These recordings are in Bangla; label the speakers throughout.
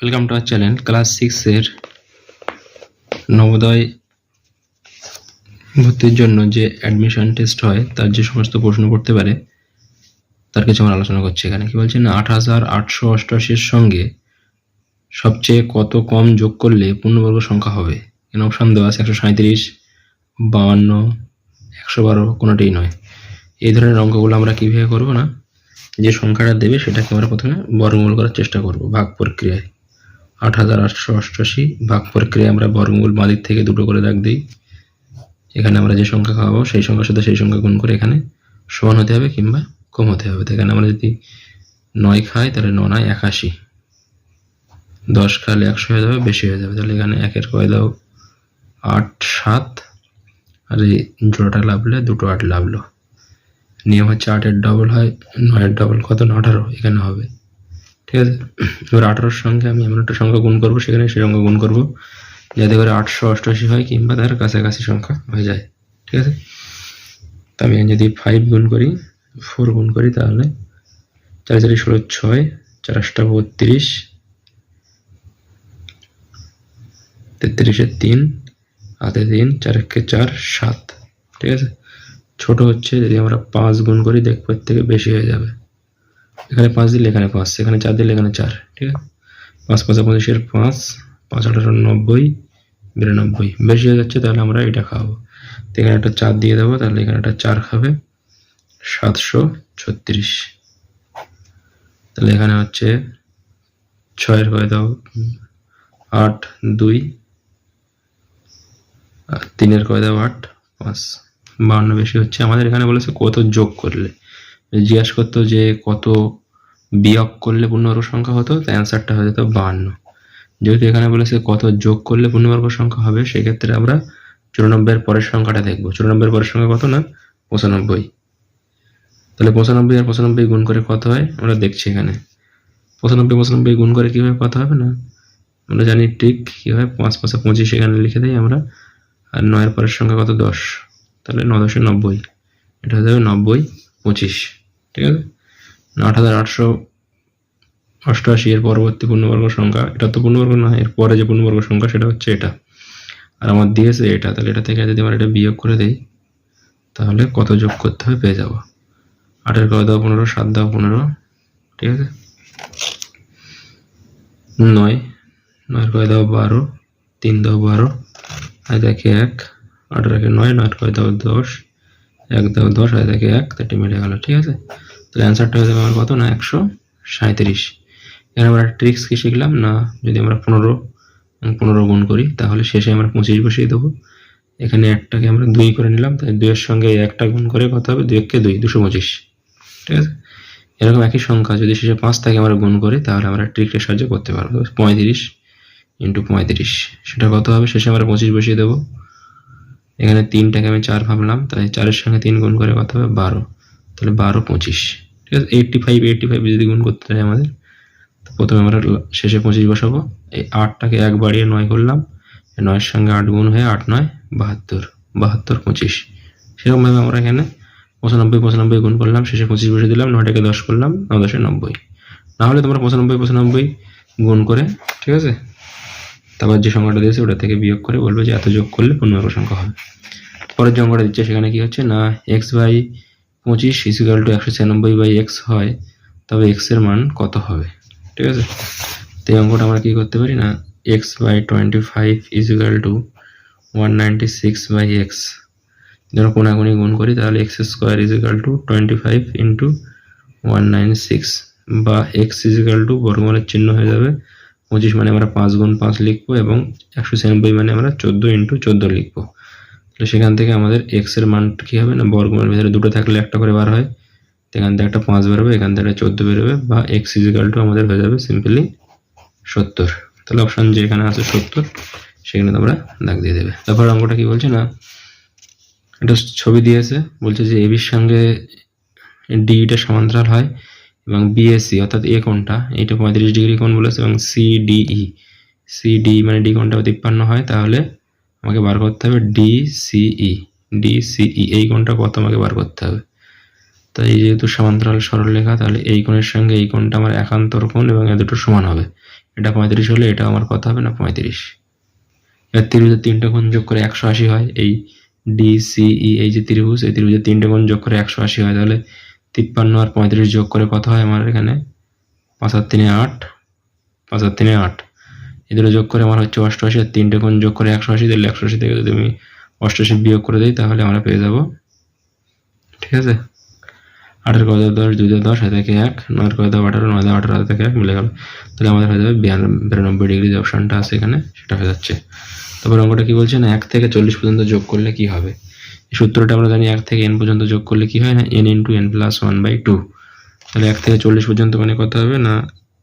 Speaker 1: Welcome to our channel. Class 6 এর নবোদয় ভর্তির জন্য যে অ্যাডমিশন টেস্ট হয় তার যে সমস্ত প্রশ্ন করতে পারে তার কিছু আমরা আলোচনা করছি। এখানে কি বলছে না, ৮,৮৮৮-এর সঙ্গে সবচেয়ে কত কম যোগ করলে পূর্ণবর্গ সংখ্যা হবে। এখানে অপশান দেওয়া আছে ১৩৭, ৫২, ১১২, কোনোটাই নয়। এই ধরনের অঙ্কগুলো আমরা কীভাবে করবো না, যে সংখ্যাটা দেবে সেটাকে আমরা প্রথমে বর্গমূল করার চেষ্টা করব ভাগ প্রক্রিয়ায়। ৮,৮৮৮ ভাগ প্রক্রিয়ায় আমরা বর্গমূল বাঁ দিক থেকে দুটো করে দাগ দিই। এখানে আমরা যে সংখ্যা খাওয়াবো সেই সংখ্যার সাথে সেই সংখ্যা গুণ করে এখানে সমান হতে হবে কিংবা কম হতে হবে। তো এখানে আমরা যদি ৯ খাই তাহলে ৯ ৯ ৮১, ১০ খালে ১০০ হয়ে যাবে, বেশি হয়ে যাবে। তাহলে এখানে ১-এর কয় দাও ৮ ৭, আর এই জোড়াটা লাভলে দুটো ৮ লাভলো। নিয়ম হচ্ছে ৮-এর ডবল হয় ৯-এর ডবল, কত না ১৮, এখানে হবে। ঠিক আছে, এবার ১৮-র সঙ্গে আমি এমন একটা সংখ্যা গুণ করবো, সেখানে সেই সংখ্যা গুণ করবো যাতে করে ৮৮৮ হয় কিংবা তার কাছাকাছি সংখ্যা হয়ে যায়। ঠিক আছে, তো আমি যদি 5 গুণ করি, 4 গুণ করি, তাহলে ৪ ৪ 16 6, ৪ ৮ 32, ৩৩-এর ৩, হাতে ৩, ৪ ১ ৪, ৭। ঠিক আছে, ছোট হচ্ছে যদি আমরা ৫ গুণ করি দেখবো এর থেকে বেশি হয়ে যাবে। এখানে ৫ দিলে এখানে ৫, এখানে ৪ দিলে এখানে ৪। ঠিক আছে, ৫ ৫ ২৫-এর ৫, ৫ ৮ ৯০, ৯২, বেশি হয়ে যাচ্ছে, তাহলে আমরা এটা খাওয়াবো। তো এখানে একটা ৪ দিয়ে দেবো, তাহলে এখানে একটা ৪ খাবে, ৭৩৬। তাহলে এখানে হচ্ছে ৬-এর কয় দাও ৮ ২, ৩-এর কয় দাও ৮ ৫, ৫২ বেশি হচ্ছে। আমাদের এখানে বলেছে কত যোগ করলে, জিজ্ঞাসা করতো যে কত বিয়োগ করলে পূর্ণবর্গ সংখ্যা হতো, তো অ্যান্সারটা হয়ে যেত ৫২। যেহেতু এখানে বলেছে কত যোগ করলে পূর্ণবর্গ সংখ্যা হবে, সেক্ষেত্রে আমরা ৯৪-এর পরের সংখ্যাটা দেখবো। ৯৪-এর পরের সংখ্যা কত না ৯৫। তাহলে ৯৫ আর ৯৫ গুণ করে কত হয় আমরা দেখছি। এখানে ৯৫ গুণ করে কীভাবে কত হবে না আমরা জানি ঠিক কী হয়। ৫ ৫ ২৫ এখানে লিখে দিই আমরা, আর ৯-এর পরের সংখ্যা কত ১০, তাহলে ৯ ১০ ৯০, এটা হয়ে যাবে ৯০ ২৫। ঠিক আছে, ৮,৮৮৮ এর পরবর্তী পূর্ণবর্গ সংখ্যা, এটা তো পূর্ণবর্গ না, এর পরে যে পূর্ণবর্গ সংখ্যা সেটা হচ্ছে এটা, আর আমার দিয়েছে এটা। তাহলে এটা থেকে যদি আমরা এটা বিয়োগ করে দিই তাহলে কত যোগ করতে হবে পেয়ে যাবো। ৮-এর কয় দাও ১৫, ৭ দাও ১৫। ঠিক আছে, ৯, ৯-এর কয় দাও ১২, ৩ দাও ১২, আর দেখে ১, ৮-এর ১ ৯, ৯-এর কয় দাও ১০, ১ দাও 10, আর দেখে ১, তাটি মিলে গেল। ঠিক আছে, তাহলে অ্যান্সারটা হয়ে যাবে আমার কত না ১৩৭। এখানে আমরা ট্রিক্স কি শিখলাম না, যদি আমরা ১৫ গুণ করি তাহলে শেষে আমরা ২৫ বসিয়ে দেবো। এখানে ১টাকে আমরা ২ করে নিলাম, তাই ২-এর সঙ্গে ১টা গুণ করে কত হবে, ২ ১ ২, ২২৫। ঠিক আছে, এরকম একই সংখ্যা যদি শেষে ৫ থেকে আমরা গুণ করি তাহলে আমরা ট্রিকের সাহায্যে করতে পারবো। ৩৫ ইন্টু ৩৫, সেটা কত হবে, শেষে আমরা ২৫ বসিয়ে দেবো। এখানে ৩টাকে আমি ৪ ভাবলাম, তাই ৪-এর সঙ্গে ৩ গুণ করে কত হবে ১২, তাহলে ১২ ২৫। ঠিক আছে, ৮৫ যদি গুণ করতে চাই আমাদের, তো প্রথমে আমরা শেষে ২৫ বসাবো। এই ৮টাকে ১ বাড়িয়ে ৯ করলাম, ৯-এর সঙ্গে ৮ গুণ হয়ে ৮ ৯ ৭২, ৭২ ২৫। সেরকমভাবে আমরা এখানে ৯৫ গুণ করলাম, শেষে ২৫ বসে দিলাম, ৯টাকে ১০ করলাম, ৯ ১০ ৯০। না হলে তোমরা ৯৫ গুণ করে, ঠিক আছে, তারপর যে সংখ্যাটা দিয়েছে ওটা থেকে বিয়োগ করে বলবে যে এত যোগ করলে পূর্ণবর্গ সংখ্যা হবে। পরের যে অঙ্কটা দিচ্ছে সেখানে কি হচ্ছে না, x/25 = ১৯৬/x হয়, তবে x এর মান কত হবে। ঠিক আছে, তো এই অঙ্কটা আমরা কি করতে পারি না, x/25 = 196/x, যখন কোনাকুনি গুণ করি তাহলে x² = 25 × 196, বা x = বর্গমূলের চিহ্ন হয়ে যাবে 25 মানে আমরা 5 গুণ 5 লিখবো, এবং 196 মানে আমরা 14 × 14 লিখবো। তাহলে সেখান থেকে আমাদের x এর মান কি হবে না, বর্গমূলের ভিতরে দুটো থাকলে একটা করে বার হয়, এখান থেকে একটা 5 বেরোবে, এখান থেকে একটা 14 বেরোবে, বা x = আমাদের হয়ে যাবে সিম্পলি 70। তাহলে অপশান যে এখানে আছে 70, সেখানে তোমরা দাগ দিয়ে দেবে। তারপর অঙ্কটা কি বলছে না, একটা ছবি দিয়েছে, বলছে যে এবির সঙ্গে ডিটা সমান্তরাল হয় এবং বিএসি অর্থাৎ এ কোণটা, এইটা 35 ডিগ্রি কোণ বলেছে, এবং সিডি মানে ডি কোণটা 53 হয়, তাহলে আমাকে বার করতে হবে ডিসিই, এই কোণটা কত আমাকে বার করতে হবে। তো তাই যেহেতু সমান্তরাল সরলরেখা, তাহলে এই কোণের সঙ্গে এই কোণটা আমার একান্তর কোণ এবং এ দুটো সমান হবে। এটা 35 হলে এটা আমার কত হবে না 35। এর ত্রিভুজের তিনটে কোণ যোগ করে 180 হয়। এই DCE এই যে ত্রিভুজ, এই ত্রিভুজের তিনটে কোণ যোগ করে 180 হয়। তাহলে 53 আর 35 যোগ করে কত হয় আমার এখানে 5 আর 3 8, 5 আর 3 8, এই দুটো যোগ করে আমার হচ্ছে 88। আর তিনটে কোণ যোগ করে 180, তাহলে 180 থেকে যদি আমি 88 বিয়োগ করে দিই তাহলে আমরা পেয়ে যাব, ঠিক আছে, 8 এর কত 10, 2 দিয়ে 10, 1 থেকে 1, 9 এর কত 18, 9 দিয়ে 18, 1 থেকে 1 মিলে গেল। তাহলে আমাদের হয়ে যাবে 92 ডিগ্রি, যে অপশনটা আছে এখানে সেটা হয়ে যাচ্ছে। তারপর অঙ্কটা কি বলছে না 1 থেকে 40 পর্যন্ত যোগ করলে কি হবে। এই সূত্রটা আমরা জানি 1 থেকে n পর্যন্ত যোগ করলে কি হয় না n × n + 1/2। তাহলে 1 থেকে 40 পর্যন্ত মানে কত হবে না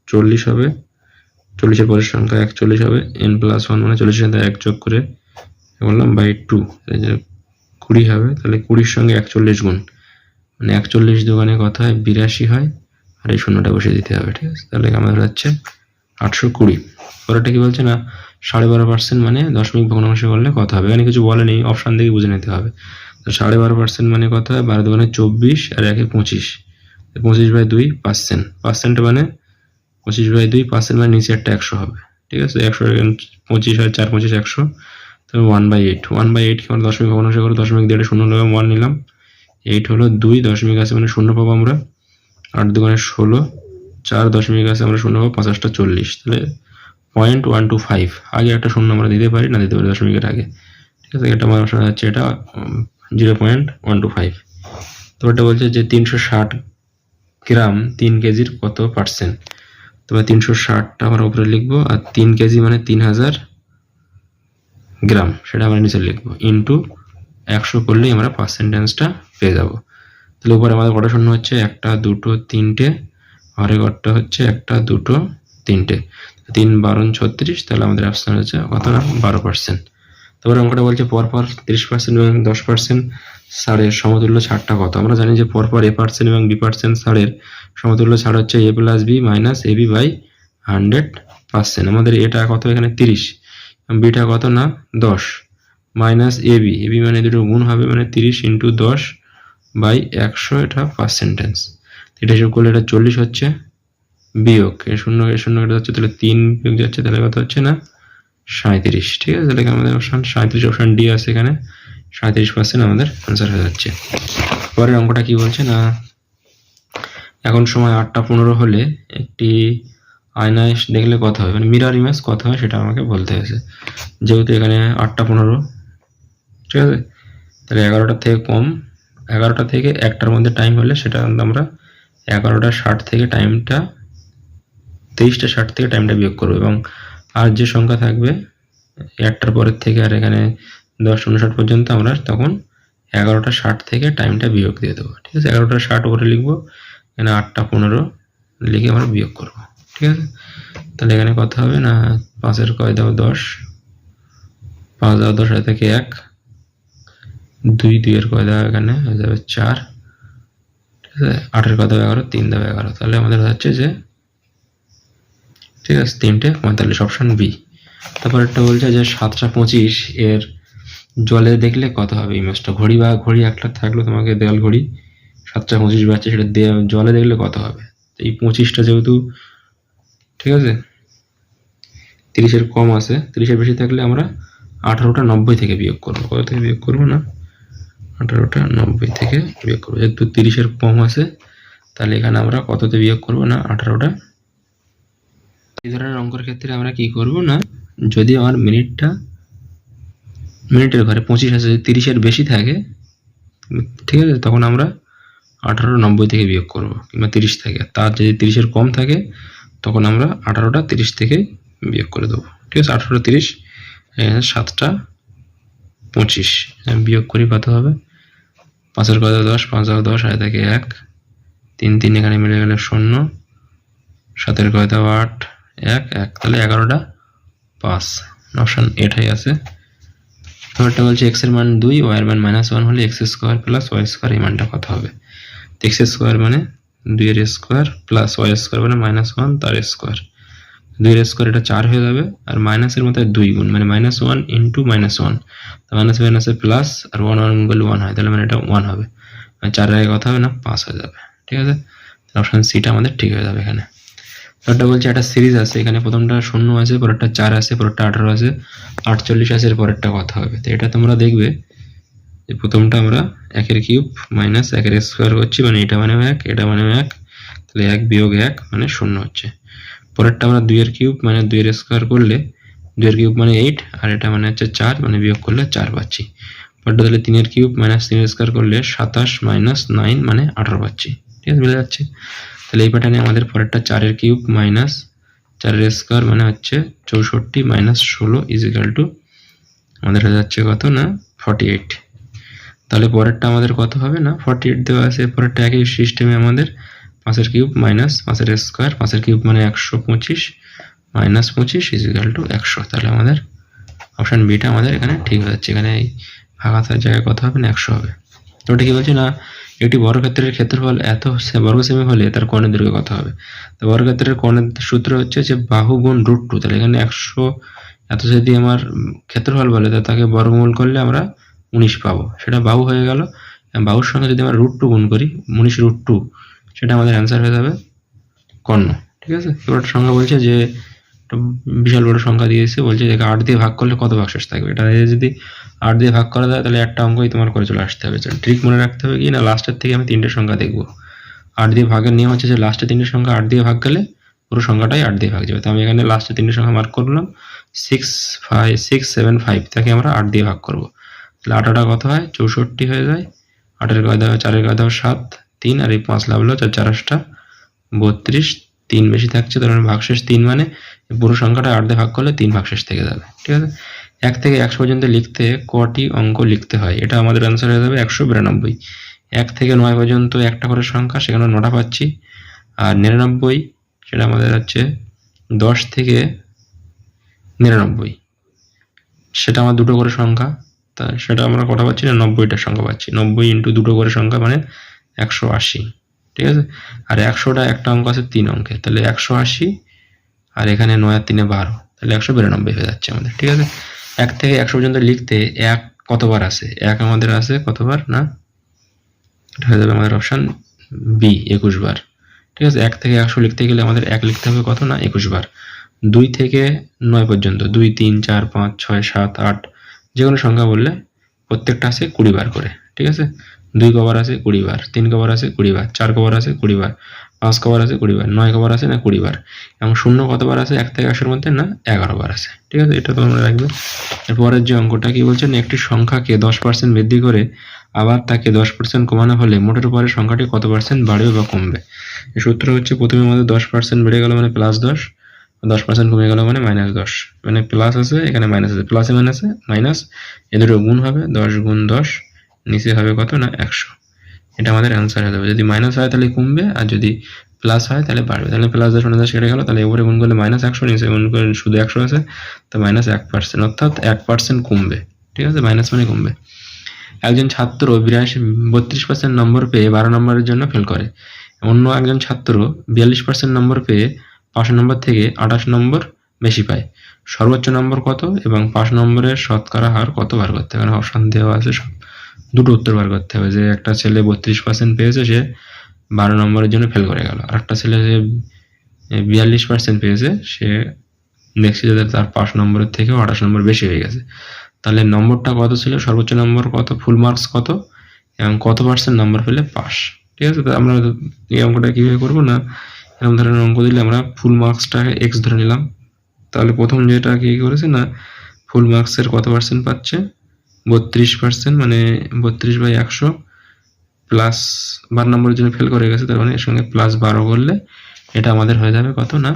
Speaker 1: 40 হবে, 40 এর পরের সংখ্যা 41 হবে, n + 1 মানে 40 এর সাথে 1 যোগ করে বললাম /2, তাই যে 20 হবে। তাহলে 20 এর সঙ্গে 41 গুণ মানে 41 দুগুণে কত হয় 82 হয়, আর এই শূন্যটা বসিয়ে দিতে হবে, ঠিক আছে। তাহলে আমাদের হচ্ছে 820। পরেরটা কি বলছে না 12.5% মানে দশমিক ভগ্নাংশ করলে কত হবে। এখানে কিছু বলে নেই, অপশন দেখে বুঝে নিতে হবে। তো 12.5% মানে কত হয় 12 দুগুণে 24 আর 1 এ 25, 25/2%, পার্সেন্ট মানে 25/2%, মানে নিচে একটা 100 হবে, ঠিক আছে। 100 25 হয় 4 25 100, তবে 1/8, 1/8 কি আমরা দশমিক ভগ্নাংশ করে দশমিক দিয়ে শূন্য নিলাম 1 নিলাম, 8 হলো 2 দশমিক আছে মানে শূন্য পাবো আমরা, 8 দুগুণে 16, 4 দশমিক আছে আমরা শূন্য পাবো, 5 × 40, তাহলে 0.125। আগে একটা শূন্য আমরা দিতে পারি না দিতে পারি দশমিকের আগে, ঠিক আছে। এটা আমার অপশন হচ্ছে এটা 0.125। তো এটা বলছে যে 360 গ্রাম 3 কেজির কত পার্সেন্ট। তবে 360টা আমরা উপরে লিখবো, আর 3 কেজি মানে 3000 গ্রাম সেটা আমরা নিচে লিখবো, ইন্টু 100 করলেই আমরা পার্সেন্টেজটা পেয়ে যাব। তাহলে উপরে আমাদের কটা শূন্য হচ্ছে 1 2 3টে, আর এই ঘরটা হচ্ছে 1 2 3টে, 3 12 36, তাহলে আমাদের অপশন হচ্ছে কত না 12%। তারপরে অঙ্কটা বলছে পরপর 30% এবং 10% ছাড়ের সমতুল্য ছাড়টা কত। আমরা জানি যে পরপর a% এবং b% ছাড়ের সমতুল্য ছাড় হচ্ছে a + b - ab/100%। আমাদের এটা কত এখানে 30, বিটা কত না 10, মাইনাস ab, মানে দুটো গুণ হবে মানে 30 × 10/100, এটা পার্সেন্টেজ। এটা হিসাব করলে এটা 40 হচ্ছে, বিয়োগ এর শূন্য কেটে যাচ্ছে, তাহলে 3 বিয়োগ যাচ্ছে, তাহলে কত হচ্ছে না 37, ঠিক আছে। তাহলে আমাদের অপশন 37, অপশন ডি আছে এখানে, 37% আমাদের আনসার হয়ে যাচ্ছে। পরের অঙ্কটা কি বলছে না এখন সময় 8:15 হলে একটি আয়নায় দেখলে কত হবে, মানে মিরর ইমেজ কত হয় সেটা আমাকে বলতে হয়েছে। যেহেতু এখানে 8:15, ঠিক আছে, তাহলে 11টা থেকে কম, 11টা থেকে 1টার মধ্যে টাইম হলে সেটা আমরা 11:60 থেকে টাইমটা 23:60 থেকে টাইমটা বিয়োগ করবো, এবং আর যে সংখ্যা থাকবে 1টার পরের থেকে আর এখানে 10:59 পর্যন্ত আমরা তখন 11:60 থেকে টাইমটা বিয়োগ দিয়ে দেবো, ঠিক আছে। 11:60 উপরে লিখবো, এখানে 8:15 লিখে আমরা বিয়োগ করবো, ঠিক আছে। তাহলে এখানে কত হবে না 5 এর কয় দাও 10, 5 দাও 10, থেকে 1, 2 এর কয় দাও এখানে হয়ে যাবে 4, ঠিক আছে। 8 এর কয় দাও 11, 3 দাও 11, তাহলে আমাদের হচ্ছে যে, ঠিক আছে, 3:45, অপশন বি। তারপর একটা বলছে যে 7:25 এর জলে দেখলে কত হবে ইমেজটা। ঘড়ি একটা থাকলো তোমাকে, দেওয়াল ঘড়ি 7:25 বাজছে, সেটা জলে দেখলে কত হবে। এই 25টা যেহেতু, ঠিক আছে, 30 এর কম আছে, 30 এর বেশি থাকলে আমরা 18টা 90 থেকে বিয়োগ করবো। কত থেকে বিয়োগ করবো না 18টা 90 থেকে বিয়োগ করবো। যেহেতু 30 এর কম আছে, তাহলে এখানে আমরা কততে বিয়োগ করবো না 18টা। এই ধরনের অঙ্কের ক্ষেত্রে আমরা কি করব না, যদি আমার মিনিটের ঘরে 25 আছে, যদি 30 এর বেশি থাকে, ঠিক আছে, তখন আমরা 18টা 90 থেকে বিয়োগ করব, কিংবা 30 থেকে। তার যদি 30 এর কম থাকে তখন আমরা 18টা 30 থেকে বিয়োগ করে দেবো, ঠিক আছে। 18টা 30, 7:25 বিয়োগ করি কত হবে, 5 এর কত 10, 5 দাও 10, 8 থেকে 1, 3 এখানে মিলে গেলে 0, 7 এর কত 8, 1, তাহলে 11টা 5, অপশন এটাই আছে। তারপরটা বলছে x এর মান 2, y এর মান -1 হলে x² + y² এই মানটা কত হবে। x² মানে 2 এর স্কয়ার প্লাস y² মানে -1 তার স্কয়ার, 2 এর স্কয়ার এটা 4 হয়ে যাবে, আর মাইনাসের মধ্যে 2 গুণ মানে -1 × -1, তো মাইনাস মাইনাসে প্লাস, আর 1 গুণ করলে 1 হয়, তাহলে মানে এটা 1 হবে। মানে 4 এর আগে কত হবে না 5 হয়ে যাবে, ঠিক আছে। অপশন সিটা আমাদের ঠিক হয়ে যাবে এখানে। পরেরটা বলছে একটা সিরিজ আছে, এখানে প্রথমটা 0 আছে, পরেরটা 4 আছে, পরেরটা 18 আছে, 48 আছে, এর পরেরটা কত হবে। তো এটা তোমরা দেখবে যে প্রথমটা আমরা 1 এর কিউব মাইনাস 1 এর স্কোয়ার করছি, মানে এটা মানে 1, এটা মানে 1, তাহলে 1 বিয়োগ 1 মানে 0 হচ্ছে। পরেরটা আমরা 2 এর কিউব মানে 2 এর স্কোয়ার করলে 2 এর কিউব মানে 8, আর এটা মানে হচ্ছে 4, মানে বিয়োগ করলে 4 পাচ্ছি। পরেরটা তাহলে 3 এর কিউব মাইনাস 3 এর স্কোয়ার করলে 27 মাইনাস 9 মানে 18 পাচ্ছি, ঠিক আছে, মিলে যাচ্ছে। তাহলে এই প্যাটার্নে আমাদের পরেরটা 4 এর কিউব মাইনাস 4 এর স্কোয়ার মানে হচ্ছে 64 মাইনাস 16 ইজিক্যাল টু আমাদের হয়ে যাচ্ছে কত না 48। তাহলে পরেরটা আমাদের কত হবে না 48 দেওয়া আছে। পরেরটা একই সিস্টেমে আমাদের 5 এর কিউব মাইনাস 5 এর স্কোয়ার, 5 এর কিউব মানে 125 মাইনাস 25 ইজিক্যাল টু 100। তাহলে আমাদের অপশন বিটা আমাদের এখানে ঠিক হয়ে যাচ্ছে। এখানে এই ভাগাতার জায়গায় কত হবে না 100 হবে। তো ওটা কি বলছে না একটি বর্গক্ষেত্রের ক্ষেত্রফল এত বর্গ সেমি হলে তার কোণের দৈর্ঘ্য কত হবে। তো বর্গক্ষেত্রের কোণের সূত্র হচ্ছে যে বাহু গুণ √2। তাহলে এখানে 100 এত যদি আমার ক্ষেত্রফল বলে তাকে বর্গমূল করলে আমরা 19 পাবো, সেটা বাহু হয়ে গেল। বাহুর সঙ্গে যদি আমরা √2 গুণ করি 19 √2, সেটা আমাদের অ্যান্সার হয়ে যাবে কর্ণ, ঠিক আছে। এবার সংখ্যা বলছে যে বিশাল বড় সংখ্যা দিয়েছে, বলছে যে 8 দিয়ে ভাগ করলে কত ভাগশেষ থাকবে। এটা যদি 8 দিয়ে ভাগ করা যায় তাহলে একটা অঙ্কই তোমার করে চলে আসতে হবে। ট্রিক মনে রাখতে হবে কি না লাস্টের থেকে আমি 3টে সংখ্যা দেখবো। 8 দিয়ে ভাগের নিয়ম হচ্ছে যে লাস্টে 3টে সংখ্যা 8 দিয়ে ভাগ গেলে পুরো সংখ্যাটাই 8 দিয়ে ভাগ যাবে। তো আমি এখানে লাস্টে 3টে সংখ্যা মার্ক করলাম 6, 5, 6, 7, 5, তাকে আমরা 8 দিয়ে ভাগ করবো। তাহলে 8টা কত হয় 64 হয়ে যায়। 8 এর কায়দা 4 এর কায়দা 7, 3 আর এই 5 লাগলো 4 8টা 32, 3 বেশি থাকছে, তার মানে ভাগশেষ 3, মানে পুরো সংখ্যাটা 8 দিয়ে ভাগ করলে 3 ভাগশেষ থেকে যাবে, ঠিক আছে। 1 থেকে 100 পর্যন্ত লিখতে কটি অঙ্ক লিখতে হয়, এটা আমাদের অ্যান্সার হয়ে যাবে 192। 1 থেকে 9 পর্যন্ত একটা করে সংখ্যা, সেখানে 9টা পাচ্ছি। আর 99 সেটা আমাদের হচ্ছে 10 থেকে 99, সেটা আমার দুটো করে সংখ্যা, তা সেটা আমরা কটা পাচ্ছি না 90টা সংখ্যা পাচ্ছি। 90 ইন্টু দুটো করে সংখ্যা মানে 180, ঠিক আছে। আর 100টা একটা অঙ্ক আছে 3 অঙ্কে, তাহলে 180 আর এখানে 9 আর 3 12, তাহলে 192 হয়ে যাচ্ছে আমাদের, ঠিক আছে। 1 থেকে 100 পর্যন্ত লিখতে 1 কতবার আছে, 1 আমাদের আছে কতবার না, এটা হয়ে যাবে আমাদের অপশন বি 21 বার, ঠিক আছে। 1 থেকে 100 লিখতে গেলে আমাদের 1 লিখতে হবে কত না 21 বার। 2 থেকে 9 পর্যন্ত 2, 3, 4, 5, 6, 7, 8 যে কোনো সংখ্যা বললে প্রত্যেকটা আছে 20 বার করে, ঠিক আছে। 2 কবার আছে 20 বার, 3 কবার আছে 20 বার, 4 কবার আছে 20 বার, 5 কবার আছে 20 বার, 9 কবার আছে না 20 বার, এবং 0 কতবার আছে 1 থেকে 100 মধ্যে না 11 বার আছে, ঠিক আছে। এটা তোমরা রাখবে। এরপরের যে অঙ্কটা কি বলছেন, একটি সংখ্যাকে 10% বৃদ্ধি করে আবার তাকে 10% কমানো হলে মোটের উপরে সংখ্যাটি কত পার্সেন্ট বাড়বে বা কমবে। এই সূত্র হচ্ছে প্রথমে আমাদের 10% বেড়ে গেল মানে +10, 10% কমে গেল মানে -10, মানে প্লাস আছে এখানে মাইনাস আছে, প্লাসে মাইনাসে মাইনাস, এ দুটো গুণ হবে 10 গুণ 10, নিচে হবে কত না 100। এটা আমাদের অ্যান্সার হয়ে যাবে। যদি মাইনাস হয় তাহলে কমবে, আর যদি প্লাস হয় তাহলে বাড়বে। তাহলে +10 -10 কেটে গেল, তাহলে উপরে গুণ করলে -100, নিচে গুণ করলে শুধু 100 আছে, তো -1%, অর্থাৎ 1% কমবে, ঠিক আছে। মাইনাস মানে কমবে। একজন ছাত্র 32% নম্বর পেয়ে 12 নম্বরের জন্য ফেল করে, অন্য একজন ছাত্র 42% নম্বর পেয়ে 5 নম্বর থেকে 28 নম্বর বেশি পায়। সর্বোচ্চ নম্বর কত এবং 5 নম্বরের শতকরা হার কত বার করতে হবে। অপশন দেওয়া আছে, দুটো উত্তর বার করতে হবে। যে একটা ছেলে 32% পেয়েছে, সে 12 নম্বরের জন্য ফেল করে গেল, আর একটা ছেলে যে 42% পেয়েছে, সে দেখছি যে তার 5 নম্বরের থেকেও 28 নম্বর বেশি হয়ে গেছে। তাহলে নম্বরটা কত ছিল, সর্বোচ্চ নম্বর কত, ফুল মার্কস কত, এবং কত % নম্বর পেলে পাস, ঠিক আছে। তো আমরা এই অঙ্কটা কিভাবে করবো না, এরকম ধরনের অঙ্ক দিলে আমরা ফুল মার্কসটাকে x ধরে নিলাম। তাহলে প্রথম যেটা কি করেছে না, ফুল মার্কসের কত % পাচ্ছে 32%, মানে 32/100 প্লাস 12 নম্বরের জন্য ফেল করে গেছে, তার মানে এর সঙ্গে +12 করলে এটা আমাদের হয়ে যাবে কত না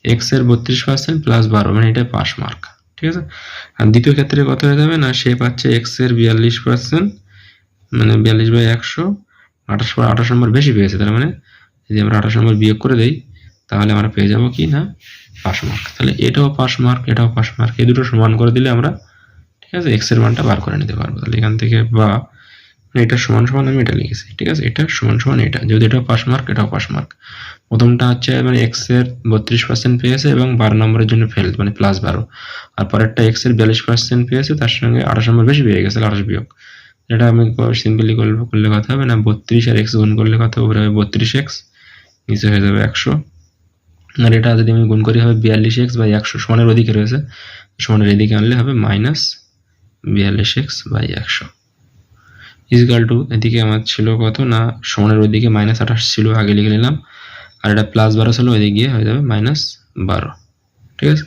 Speaker 1: x এর 32% + 12, মানে এটা পাস মার্ক, ঠিক আছে। আর দ্বিতীয় ক্ষেত্রে কত হয়ে যাবে না, সে পাচ্ছে x এর 42%, মানে 42/100, 28 নম্বর বেশি পেয়েছে, তার মানে যদি আমরা 28 নম্বর বিয়োগ করে দেই তাহলে আমরা পেয়ে যাব কি না পাস মার্ক। তাহলে এটাও পাস মার্ক, এটাও পাস মার্ক, এই দুটো সমান করে দিলে আমরা, ঠিক আছে, x এর মানটা বার করে নিতে পারবো। তাহলে এখান থেকে বা এটা সমান সমান আমি এটা লিখেছি, ঠিক আছে, এটা সমান সমান এটা, যদি এটা পাস মার্ক এটাও পাস মার্ক। প্রথমটা হচ্ছে মানে x এর 32% পেয়েছে এবং 12 নম্বরের জন্য ফেল, মানে +12, আর পরেরটা x এর 42% পেয়েছে, তার সঙ্গে 28 নম্বর বেশি পেয়ে গেছে, 28 বিয়োগ, এটা আমি সিম্পলি করলে কত হবে না 32 আর এক্স গুণ করলে কত উপরে হবে 32x, নিচে হয়ে যাবে 100। আর এটা যদি আমি গুণ করি হবে 42x বাই 100, সমানের ওদিকে রয়েছে, সমানের এদিকে আনলে হবে -42x বাই 100 ইকুয়াল টু, এদিকে আমার ছিল কত না সমানের ওদিকে -28 ছিল, আগে লিখে নিলাম, আর এটা +12 ছিল, ওইদিকে গিয়ে হয়ে যাবে -12। ঠিক আছে,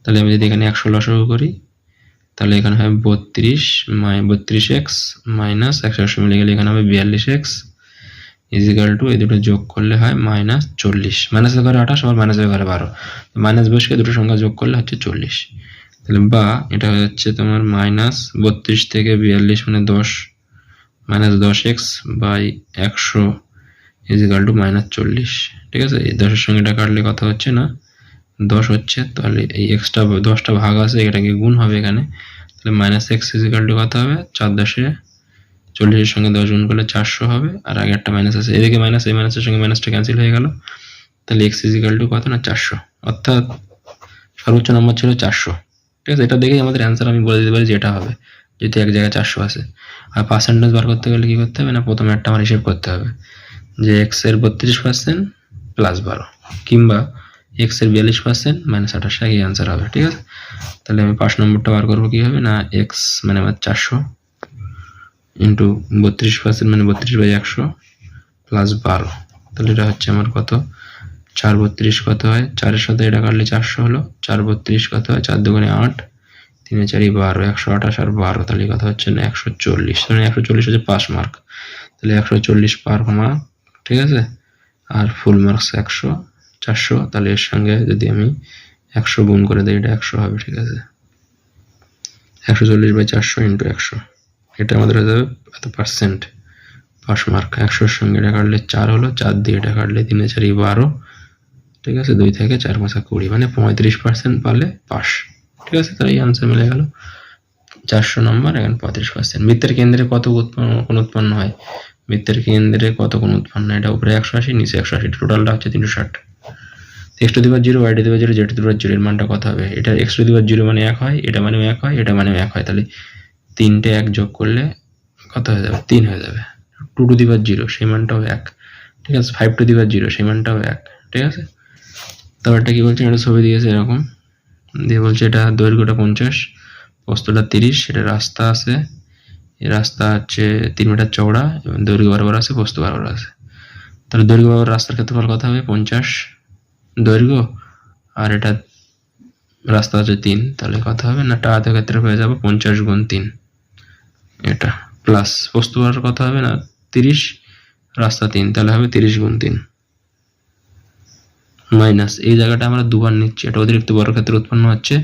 Speaker 1: তাহলে আমি যদি এখানে 100 লসাগু করি তাহলে এখানে হবে 32x মাইনাস 100 মিলে গেলে এখানে হবে 42x ইকুয়াল টু, এই দুটো যোগ করলে হয় -40, মাইনাসের ঘরে 28 আবার মাইনাসের ঘরে 12, মাইনাস বসে দুটো সংখ্যা যোগ করলে হচ্ছে 40। তাহলে বা এটা হয়ে যাচ্ছে তোমার -32 থেকে 42 মানে 10, -10x বাই 100 ইকুয়াল টু -40। ঠিক আছে, এই 10 এর সঙ্গে এটা কাটলে কথা হচ্ছে না 10 হচ্ছে, তাহলে এই এক্সটা 10টা ভাগ আছে, এটাকে গুণ হবে এখানে, তাহলে -x ইকুয়াল টু কত হবে 4 10 40 এর সঙ্গে 10 গুণ করলে 400 হবে, আর আগে একটা মাইনাস আছে, এদিকে মাইনাস, এই মাইনাসের সঙ্গে মাইনাসটা ক্যান্সেল হয়ে গেল, তাহলে x ইকুয়াল টু কত না 400, অর্থাৎ সর্বোচ্চ নম্বর ছিল 400। ঠিক আছে, এটা দেখেই আমাদের অ্যান্সার আমি বলে দিতে পারি যে এটা হবে, যেহেতু এক জায়গায় 400 আছে। আর পার্সেন্টেজ বার করতে গেলে কি করতে হবে না, প্রথমে একটা আমার হিসেব করতে হবে যে x এর 32% প্লাস 12 কিংবা x এর 42% মাইনাস 28, একই অ্যান্সার হবে। ঠিক আছে, তাহলে আমি 5 নম্বরটা বার করবো কি হবে না x মানে আমার 400 ইন্টু 32% মানে 32/100 প্লাস 12, তাহলে এটা হচ্ছে আমার কত 4 32 কত হয়, 4 এর সাথে এটা কাটলে 400 হলো, 4 32 কত হয় 4 দুগুণে 8, 3 এ 4 12, 128 আর 12, তাহলে কথা হচ্ছে না 140, মানে 140 হচ্ছে পাস মার্ক, তাহলে 140 পার মার্ক। ঠিক আছে, আর ফুল মার্কস 100 400, তাহলে এর সঙ্গে যদি আমি 100 গুণ করে দিই এটা 100 হবে। ঠিক আছে, 140/400 ইন্টু 100, এটা আমাদের হয়ে যাবে এত পার্সেন্ট পাস মার্ক। 100 এর সঙ্গে এটা কাটলে 4 হলো, 4 দিয়ে এটা কাটলে 3 এ 4 12। ঠিক আছে, 2 থেকে 4 5 20, মানে 35% পারলে পাস। ঠিক আছে, তাহলে এই আনসার মিলে গেল 400 নম্বর, এখানে 35%। বৃত্তের কেন্দ্রে কত কোণ উৎপন্ন হয়, বৃত্তের কেন্দ্রে কত কোণ উৎপন্ন হয়, এটা উপরে 180 নিচে 180, টোটালটা হচ্ছে 360। x to the power 0 y to the power 0 z to the power 0 এর মানটা কত হবে, এটা x টু দি পাওয়ার 0 মানে 1 হয়, এটা মানে 1 হয়, এটা মানে 1 হয়, তাহলে 3টে 1 যোগ করলে কত হয়ে যাবে 3 হয়ে যাবে। 2 টু দি পাওয়ার 0 সেই মানটাও 1। ঠিক আছে, 5 টু দি পাওয়ার 0 সেই মানটাও 1। ঠিক আছে, তারপরটা কি বলছে, এটা ছবি দিয়েছে এরকম দিয়ে বলছে এটা দৈর্ঘ্যটা 50, প্রস্থটা 30, এটা রাস্তা আছে, এই রাস্তা হচ্ছে 3 মিটার চওড়া এবং দৈর্ঘ্য বরাবর আছে, প্রস্থ বরাবর আছে। তাহলে দৈর্ঘ্য বরাবর রাস্তার ক্ষেত্রফল কত হবে 50 দৈর্ঘ্য, আর এটা রাস্তা হচ্ছে 3, তাহলে কত হবে না আয়তের ক্ষেত্রে হয়ে যাবে 50 গুণ 3, এটা প্লাস প্রস্থ বরাবর কত হবে না 30, রাস্তা 3, তাহলে হবে 30 গুণ 3 মাইনাস এই জায়গাটা আমরা দুবার নিচ্ছি, এটা অতিরিক্ত বর্গক্ষেত্র উৎপন্ন হচ্ছে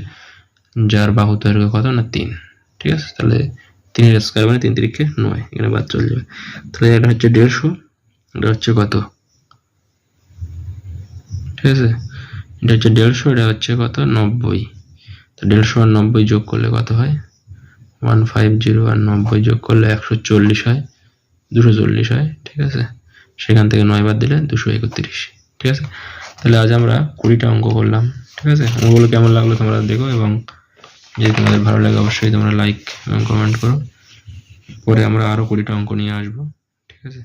Speaker 1: যার বাহু দৈর্ঘ্য কত না 3। ঠিক আছে, তাহলে 3 এর স্কয়ার মানে 3 3 কে 9, এখানে বাদ চলে যাবে, তাহলে এটা হচ্ছে 150, এটা হচ্ছে কত, ঠিক আছে এটা হচ্ছে 150, এটা হচ্ছে কত 90, তো 150 আর 90 যোগ করলে কত হয় 150, আর 90 যোগ করলে 140 হয়, 240 হয়। ঠিক আছে, সেখান থেকে 9 বাদ দিলে 231। ঠিক আছে, তাহলে আজ আমরা 20টা অঙ্ক করলাম। ঠিক আছে, অঙ্কগুলো কেমন লাগলো তোমরা দেখো, এবং যদি তোমাদের ভালো লাগে অবশ্যই তোমরা লাইক এবং কমেন্ট করো, পরে আমরা আরো 20টা অঙ্ক নিয়ে আসবো। ঠিক আছে।